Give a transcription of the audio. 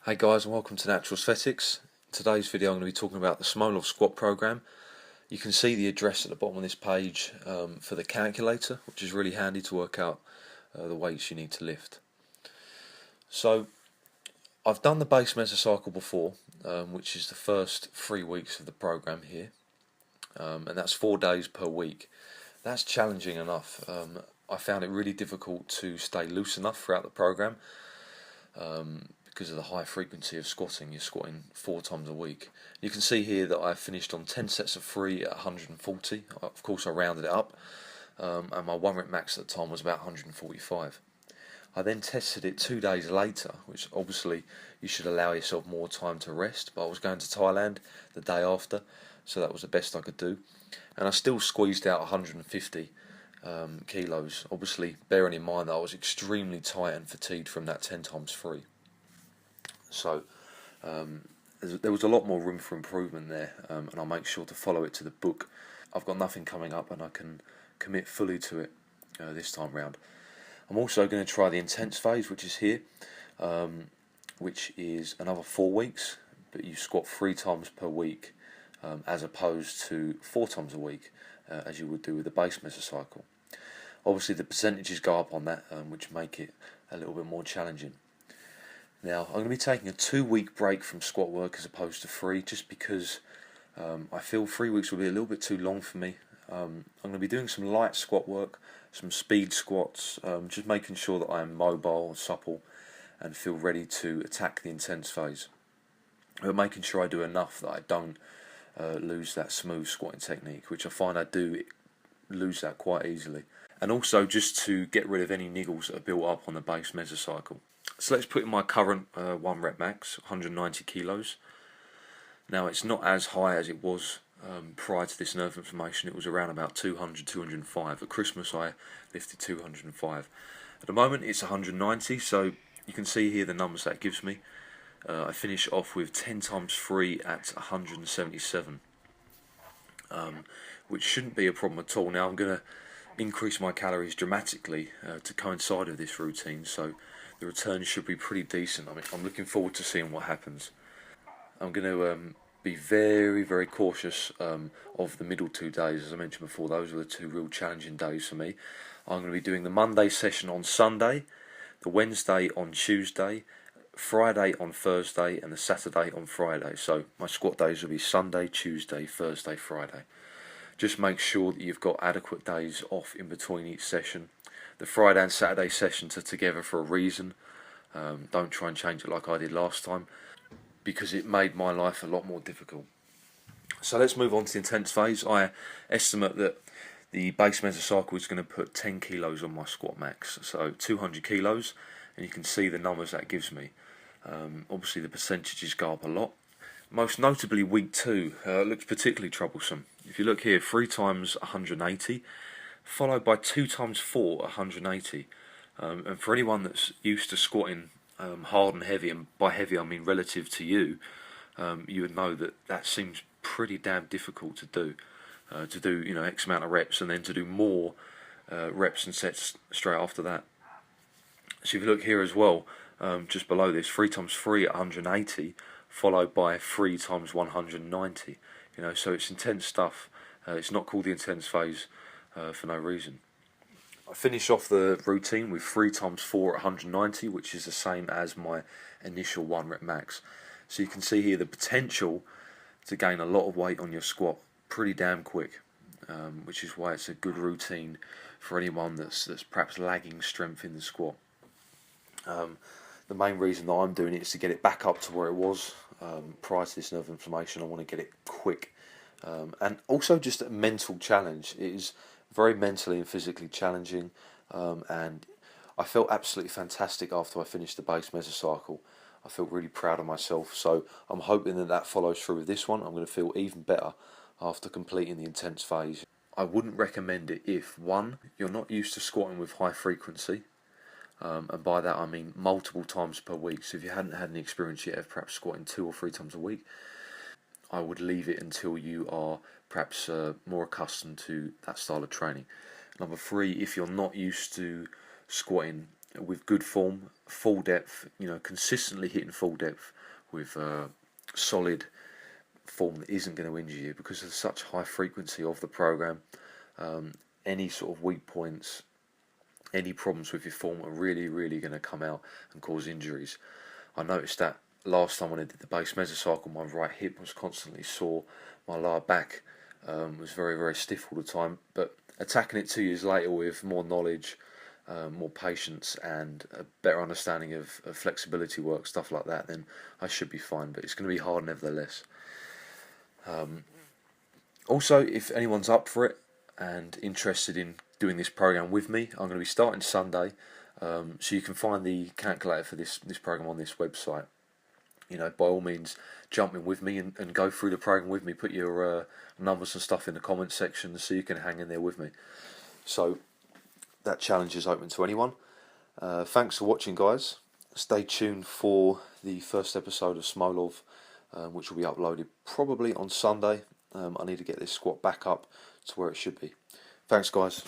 Hey guys, and welcome to Natural Aesthetics. In today's video I'm going to be talking about the Smolov Squat program. You can see the address at the bottom of this page for the calculator, which is really handy to work out the weights you need to lift. So I've done the base mesocycle before, which is the first 3 weeks of the program here, and that's 4 days per week. That's challenging enough. I found it really difficult to stay loose enough throughout the program. Because of the high frequency of squatting. You're squatting 4 times a week. You can see here that I finished on 10 sets of 3 at 140. Of course I rounded it up, and my 1 rep max at the time was about 145. I then tested it 2 days later, which obviously you should allow yourself more time to rest, but I was going to Thailand the day after, so that was the best I could do, and I still squeezed out 150 kilos, obviously bearing in mind that I was extremely tight and fatigued from that 10 times 3. So there was a lot more room for improvement there, and I'll make sure to follow it to the book. I've got nothing coming up and I can commit fully to it this time round. I'm also going to try the intense phase, which is here, which is another 4 weeks, but you squat 3 times per week as opposed to 4 times a week as you would do with the base mesocycle. Obviously the percentages go up on that, which make it a little bit more challenging. Now, I'm going to be taking a 2-week break from squat work as opposed to 3, just because I feel 3 weeks will be a little bit too long for me. I'm going to be doing some light squat work, some speed squats, just making sure that I am mobile, supple, and feel ready to attack the intense phase. But making sure I do enough that I don't lose that smooth squatting technique, which I find I do lose that quite easily. And also just to get rid of any niggles that are built up on the base mesocycle. So let's put in my current 1 rep max, 190 kilos. Now it's not as high as it was prior to this nerve inflammation. It was around about 200, 205. At Christmas I lifted 205. At the moment it's 190, so you can see here the numbers that gives me. I finish off with 10 times 3 at 177, which shouldn't be a problem at all. Now I'm going to increase my calories dramatically to coincide with this routine, so the return should be pretty decent. I mean, I'm looking forward to seeing what happens. I'm going to be very, very cautious of the middle 2 days. As I mentioned before, those are the 2 real challenging days for me. I'm going to be doing the Monday session on Sunday, the Wednesday on Tuesday, Friday on Thursday, and the Saturday on Friday. So my squat days will be Sunday, Tuesday, Thursday, Friday. Just make sure that you've got adequate days off in between each session. The Friday and Saturday sessions are together for a reason. Don't try and change it like I did last time, because it made my life a lot more difficult. So let's move on to the intense phase. I estimate that the base mesocycle is going to put 10 kilos on my squat max, so 200 kilos, and you can see the numbers that gives me. Obviously the percentages go up a lot. Most notably week 2 looks particularly troublesome. If you look here, 3 times 180, followed by 2 times 4 180. And for anyone that's used to squatting hard and heavy, and by heavy I mean relative to you, you would know that that seems pretty damn difficult to do. X amount of reps and then to do more reps and sets straight after that. So if you look here as well, just below this, 3 times 3 at 180, followed by 3 times 190. So it's intense stuff. It's not called the intense phase for no reason. I finish off the routine with 3 times 4 at 190, which is the same as my initial 1 rep max. So you can see here the potential to gain a lot of weight on your squat pretty damn quick, which is why it's a good routine for anyone that's perhaps lagging strength in the squat. The main reason that I'm doing it is to get it back up to where it was prior to this nerve inflammation. I want to get it quick, and also just a mental challenge. It is very mentally and physically challenging, and I felt absolutely fantastic after I finished the base mesocycle. I felt really proud of myself, so I'm hoping that that follows through with this one. I'm going to feel even better after completing the intense phase. I wouldn't recommend it if, 1, you're not used to squatting with high frequency, and by that I mean multiple times per week. So if you hadn't had any experience yet of perhaps squatting 2 or 3 times a week, I would leave it until you are perhaps more accustomed to that style of training. Number 3, if you're not used to squatting with good form, full depth, consistently hitting full depth, with solid form that isn't going to injure you, because of such high frequency of the program. Any sort of weak points, any problems with your form are really going to come out and cause injuries. I noticed that last time when I did the base mesocycle, my right hip was constantly sore, my lower back was very stiff all the time. But attacking it 2 years later with more knowledge, more patience, and a better understanding of flexibility work, stuff like that, then I should be fine. But it's going to be hard nevertheless. Also, if anyone's up for it and interested in doing this program with me, I'm going to be starting Sunday. So you can find the calculator for this program on this website. By all means, jump in with me and go through the program with me. Put your numbers and stuff in the comment section so you can hang in there with me. So that challenge is open to anyone. Thanks for watching, guys. Stay tuned for the first episode of Smolov, which will be uploaded probably on Sunday. I need to get this squat back up to where it should be. Thanks, guys.